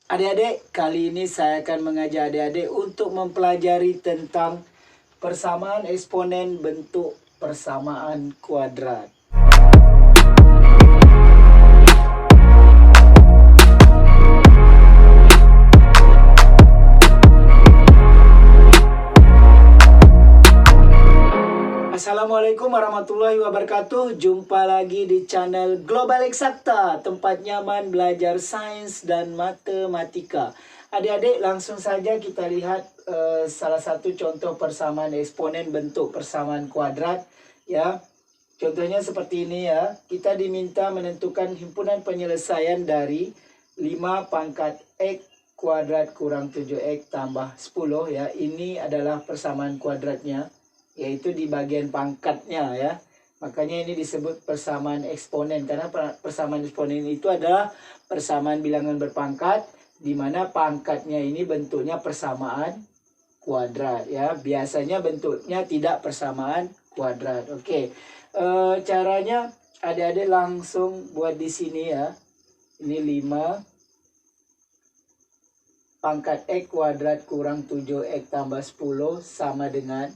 Adik-adik, kali ini saya akan mengajak adik-adik untuk mempelajari tentang persamaan eksponen bentuk persamaan kuadrat. Assalamualaikum warahmatullahi wabarakatuh. Jumpa lagi di channel Global Eksakta, tempat nyaman belajar sains dan matematika. Adik-adik, langsung saja kita lihat salah satu contoh persamaan eksponen bentuk persamaan kuadrat, ya. Contohnya seperti ini, ya. Kita diminta menentukan himpunan penyelesaian dari 5 pangkat X kuadrat kurang 7X tambah 10, ya. Ini adalah persamaan kuadratnya, yaitu di bagian pangkatnya, ya. Makanya ini disebut persamaan eksponen, karena persamaan eksponen itu adalah persamaan bilangan berpangkat, di mana pangkatnya ini bentuknya persamaan kuadrat, ya. Biasanya bentuknya tidak persamaan kuadrat. Oke. Caranya adik-adik langsung buat di sini, ya. Ini 5 pangkat X kuadrat kurang 7X tambah 10 sama dengan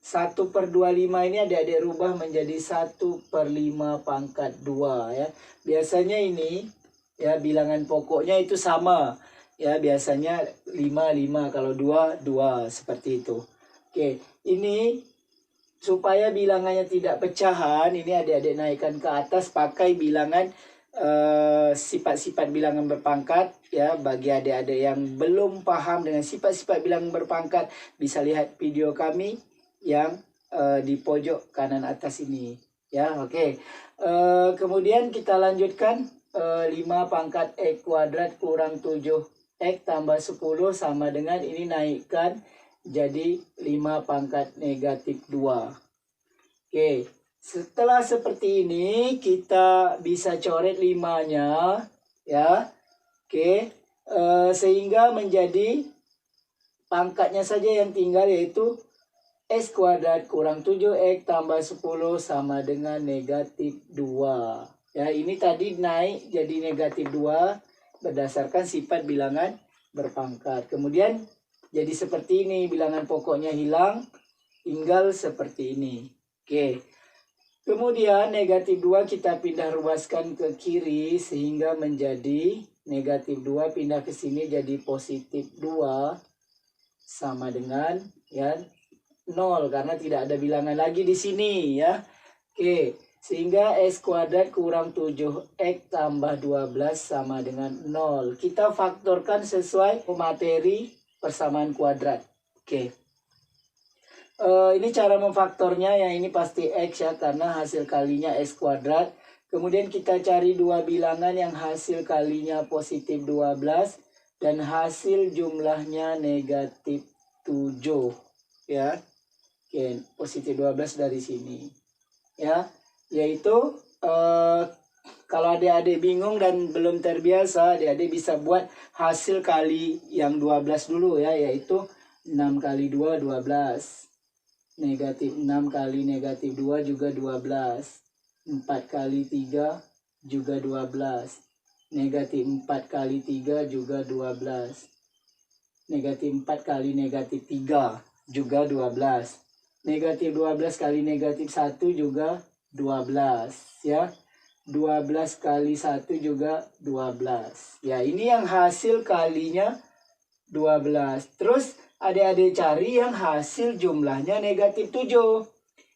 1/25. Ini adik-adik rubah menjadi 1/5 pangkat 2, ya. Biasanya ini, ya, bilangan pokoknya itu sama, ya. Biasanya 5, kalau 2, 2, seperti itu. Oke, ini supaya bilangannya tidak pecahan, ini adik-adik naikkan ke atas pakai bilangan sifat-sifat bilangan berpangkat, ya. Bagi adik-adik yang belum paham dengan sifat-sifat bilangan berpangkat, bisa lihat video kami yang di pojok kanan atas ini, ya. Oke. Kemudian kita lanjutkan, 5 pangkat X kuadrat kurang 7X tambah 10 sama dengan, ini naikkan jadi 5 pangkat negatif 2. Oke, setelah seperti ini kita bisa coret 5-nya, ya. Oke, sehingga menjadi pangkatnya saja yang tinggal, yaitu X kuadrat kurang 7X tambah 10 sama dengan negatif 2. Ya, ini tadi naik jadi negatif 2 berdasarkan sifat bilangan berpangkat. Kemudian jadi seperti ini, bilangan pokoknya hilang, tinggal seperti ini. Oke. Kemudian negatif 2 kita pindah ruaskan ke kiri sehingga menjadi negatif 2 pindah ke sini jadi positif 2 sama dengan, ya, 0 karena tidak ada bilangan lagi di sini, ya. Oke, sehingga X kuadrat kurang 7X tambah 12 sama dengan 0. Kita faktorkan sesuai materi persamaan kuadrat. Oke. Ini cara memfaktornya, yang ini pasti X, ya, karena hasil kalinya X kuadrat. Kemudian kita cari dua bilangan yang hasil kalinya positif 12 dan hasil jumlahnya negatif 7, ya. Oke, positif 12 dari sini, ya. Yaitu kalau adik-adik bingung dan belum terbiasa, adik-adik bisa buat hasil kali yang 12 dulu, ya, yaitu 6 kali 2, 12. Negatif 6 kali negatif 2 juga 12. 4 kali 3 juga 12. Negatif 4 kali 3 juga 12. Negatif 4 kali negatif 3 juga 12. Negatif 12 kali negatif 1 juga 12, ya. 12 kali 1 juga 12. Ya, ini yang hasil kalinya 12. Terus adik-adik cari yang hasil jumlahnya negatif 7.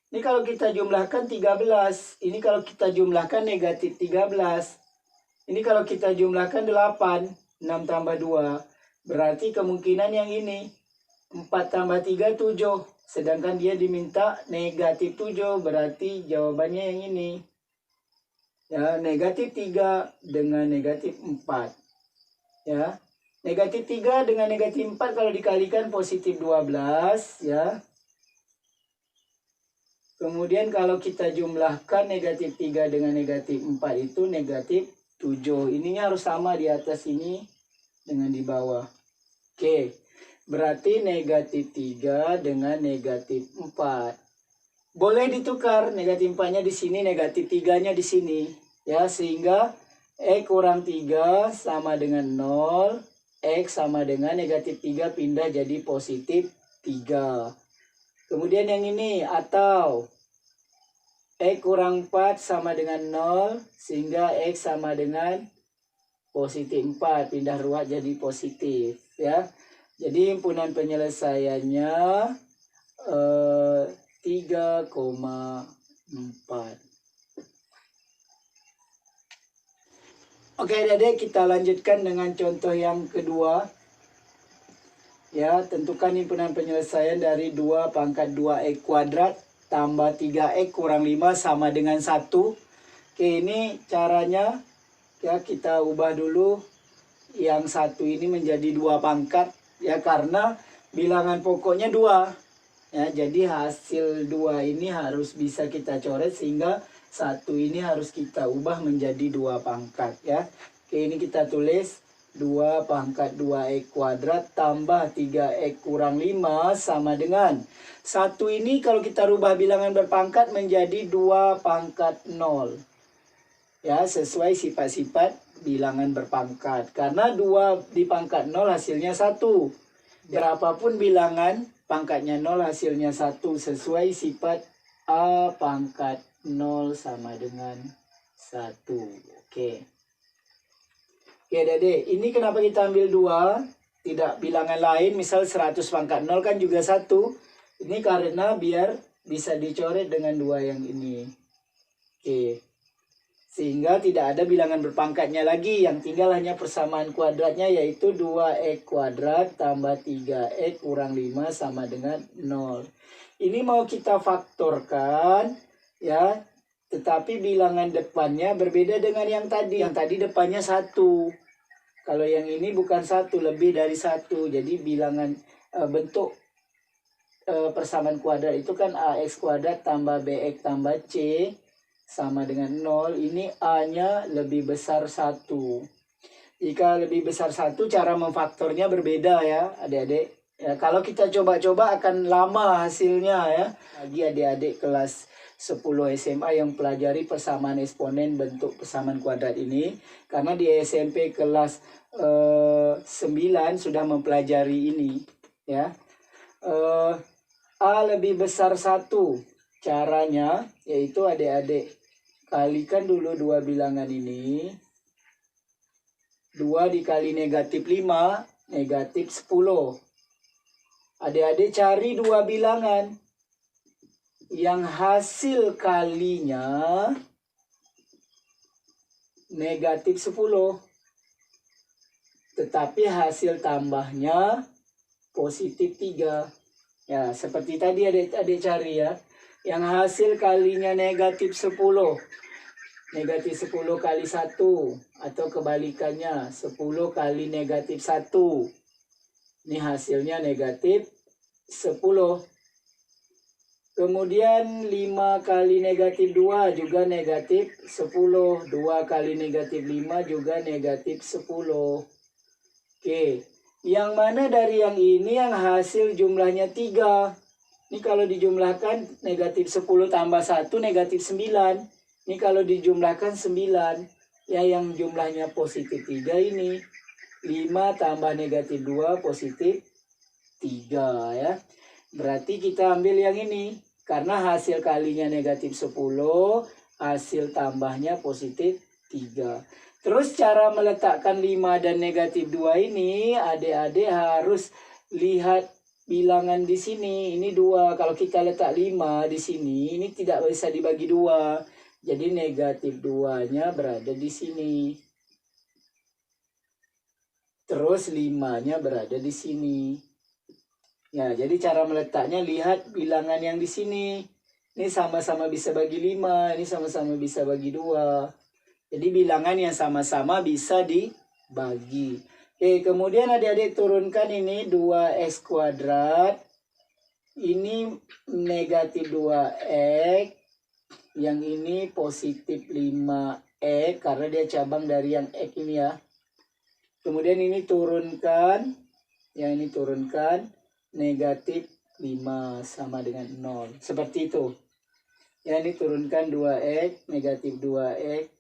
Ini kalau kita jumlahkan 13. Ini kalau kita jumlahkan negatif 13. Ini kalau kita jumlahkan 8. 6 tambah 2. Berarti kemungkinan yang ini. 4 tambah 3, 7. Sedangkan dia diminta negatif 7. Berarti jawabannya yang ini. Ya, negatif 3 dengan negatif 4. Ya. Negatif 3 dengan negatif 4 kalau dikalikan positif 12, ya. Kemudian kalau kita jumlahkan negatif 3 dengan negatif 4 itu negatif 7. Ininya harus sama di atas ini dengan di bawah. Oke, berarti negatif 3 dengan negatif 4. Boleh ditukar, negatif 4-nya di sini, negatif 3-nya di sini, ya, sehingga E kurang 3 sama dengan 0, X sama dengan negatif 3 pindah jadi positif 3. Kemudian yang ini, atau X kurang 4 sama dengan 0, sehingga X sama dengan positif 4, pindah ruas jadi positif. Ya. Jadi himpunan penyelesaiannya 3,4. Oke adik-adik, kita lanjutkan dengan contoh yang kedua. Ya, tentukan himpunan penyelesaian dari 2 pangkat 2x kuadrat tambah 3x kurang 5 sama dengan 1. Oke, ini caranya ya kita ubah dulu yang 1 ini menjadi 2 pangkat ya, karena bilangan pokoknya 2. Ya, jadi hasil 2 ini harus bisa kita coret sehingga 1 ini harus kita ubah menjadi 2 pangkat ya. Oke, ini kita tulis 2 pangkat 2x kuadrat tambah 3x kurang 5 sama dengan 1 ini kalau kita rubah bilangan berpangkat menjadi 2 pangkat 0. Ya, sesuai sifat-sifat bilangan berpangkat. Karena 2 di pangkat 0 hasilnya 1. Berapapun bilangan pangkatnya 0 hasilnya 1 sesuai sifat A pangkat 0 sama dengan 1. Oke. Oke adik-adik, ini kenapa kita ambil 2? Tidak bilangan lain, misal 100 pangkat 0 kan juga 1. Ini karena biar bisa dicoret dengan 2 yang ini. Oke. Sehingga tidak ada bilangan berpangkatnya lagi, yang tinggal hanya persamaan kuadratnya yaitu 2x kuadrat tambah 3x kurang 5 sama dengan 0. Ini mau kita faktorkan ya, tetapi bilangan depannya berbeda dengan yang tadi. Yang tadi depannya 1. Kalau yang ini bukan 1, lebih dari 1. Jadi bilangan bentuk persamaan kuadrat itu kan ax kuadrat tambah bx tambah c sama dengan 0, ini A-nya lebih besar 1. Jika lebih besar 1, cara memfaktornya berbeda ya adik-adik. Ya, kalau kita coba-coba akan lama hasilnya ya. Bagi adik-adik kelas 10 SMA yang pelajari persamaan eksponen bentuk persamaan kuadrat ini. Karena di SMP kelas 9 sudah mempelajari ini. Ya. A lebih besar 1. Caranya yaitu adik-adik kalikan dulu 2 bilangan ini. 2 dikali negatif 5, negatif 10. Adik-adik cari 2 bilangan yang hasil kalinya negatif 10. Tetapi hasil tambahnya positif 3. Ya, seperti tadi adik-adik cari ya. Yang hasil kalinya negatif 10. Negatif 10 kali 1. Atau kebalikannya 10 kali negatif 1. Ini hasilnya negatif 10. Kemudian 5 kali negatif 2 juga negatif 10. 2 kali negatif 5 juga negatif 10. Oke. Yang mana dari yang ini yang hasil jumlahnya 3? Ini kalau dijumlahkan negatif 10 tambah 1 negatif 9. Ini kalau dijumlahkan 9. Ya yang jumlahnya positif 3 ini. 5 tambah negatif 2 positif 3 ya. Berarti kita ambil yang ini. Karena hasil kalinya negatif 10. Hasil tambahnya positif 3. Terus cara meletakkan 5 dan negatif 2 ini adik-adik harus lihat bilangan di sini. Ini 2. Kalau kita letak 5 di sini, ini tidak bisa dibagi 2. Jadi negatif 2-nya berada di sini. Terus 5-nya berada di sini. Ya, jadi cara meletaknya lihat bilangan yang di sini. Ini sama-sama bisa bagi 5, ini sama-sama bisa bagi 2. Jadi bilangan yang sama-sama bisa dibagi. Oke, kemudian adik-adik turunkan ini 2x kuadrat. Ini negatif 2x. Yang ini positif 5x. Karena dia cabang dari yang x ini ya. Kemudian ini turunkan. Yang ini turunkan. Negatif 5 sama dengan 0. Seperti itu. Ya, ini turunkan 2x. Negatif 2x.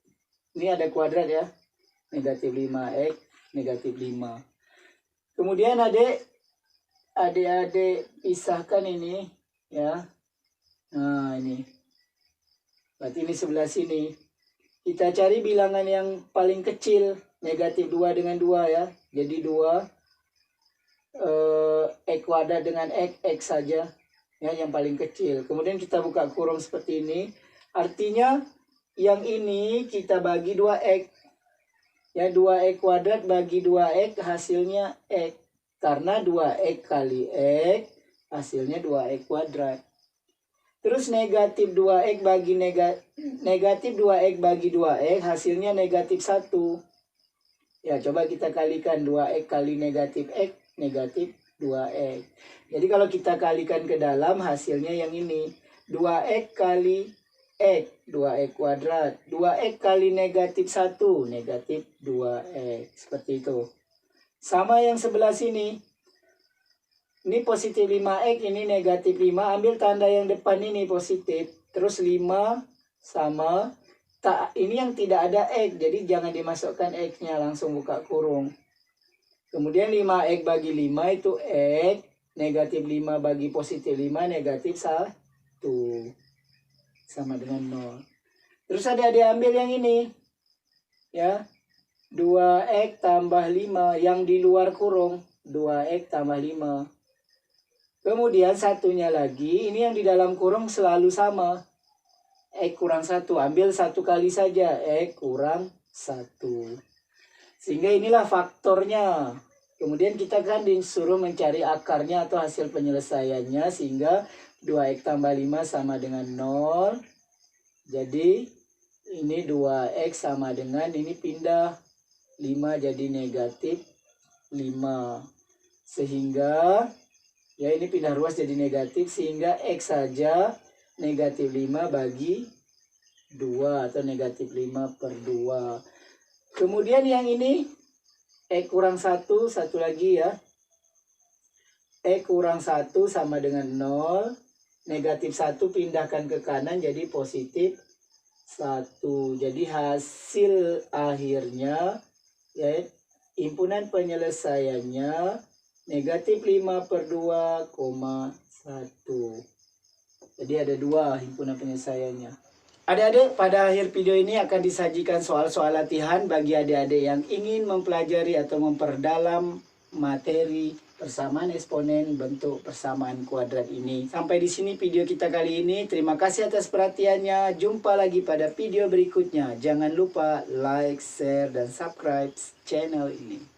Ini ada kuadrat ya. Negatif 5x. Negatif 5. Kemudian adik-adik pisahkan ini ya. Nah, ini. Berarti ini sebelah sini. Kita cari bilangan yang paling kecil, negatif 2 dengan 2 ya. Jadi 2 X kuadrat dengan X saja ya, yang paling kecil. Kemudian kita buka kurung seperti ini. Artinya yang ini kita bagi 2X. Ya, 2X kuadrat bagi 2X hasilnya X. Karena 2X kali X hasilnya 2X kuadrat. Terus negatif 2X bagi negatif 2X bagi 2X hasilnya negatif 1. Ya, coba kita kalikan 2X kali negatif X, negatif 2X. Jadi kalau kita kalikan ke dalam hasilnya yang ini. 2X kali X, 2X kuadrat. 2X kali negatif 1, negatif 2X. Seperti itu. Sama yang sebelah sini. Ini positif 5X, ini negatif 5. Ambil tanda yang depan ini positif. Terus 5 sama. Ini yang tidak ada X, jadi jangan dimasukkan X-nya. Langsung buka kurung. Kemudian 5X bagi 5 itu X. Negatif 5 bagi positif 5, negatif 1. Sama dengan 0. Terus ada ambil yang ini. Ya. 2X tambah 5 yang di luar kurung. 2X tambah 5. Kemudian satunya lagi. Ini yang di dalam kurung selalu sama. X kurang 1. Ambil 1 kali saja. X kurang 1. Sehingga inilah faktornya. Kemudian kita kan disuruh mencari akarnya atau hasil penyelesaiannya. Sehingga 2X tambah 5 sama dengan 0. Jadi ini 2X sama dengan ini pindah 5 jadi negatif 5. Sehingga ya ini pindah ruas jadi negatif. Sehingga X saja negatif 5 bagi 2 atau negatif 5 per 2. Kemudian yang ini X kurang 1, satu lagi ya. X kurang 1 sama dengan 0. Negatif 1 pindahkan ke kanan jadi positif 1. Jadi hasil akhirnya ya, himpunan penyelesaiannya negatif 5 per 2,1. Jadi ada 2 himpunan penyelesaiannya. Adik-adik, pada akhir video ini akan disajikan soal-soal latihan bagi adik-adik yang ingin mempelajari atau memperdalam materi persamaan eksponen bentuk persamaan kuadrat ini. Sampai di sini video kita kali ini. Terima kasih atas perhatiannya. Jumpa lagi pada video berikutnya. Jangan lupa like, share, dan subscribe channel ini.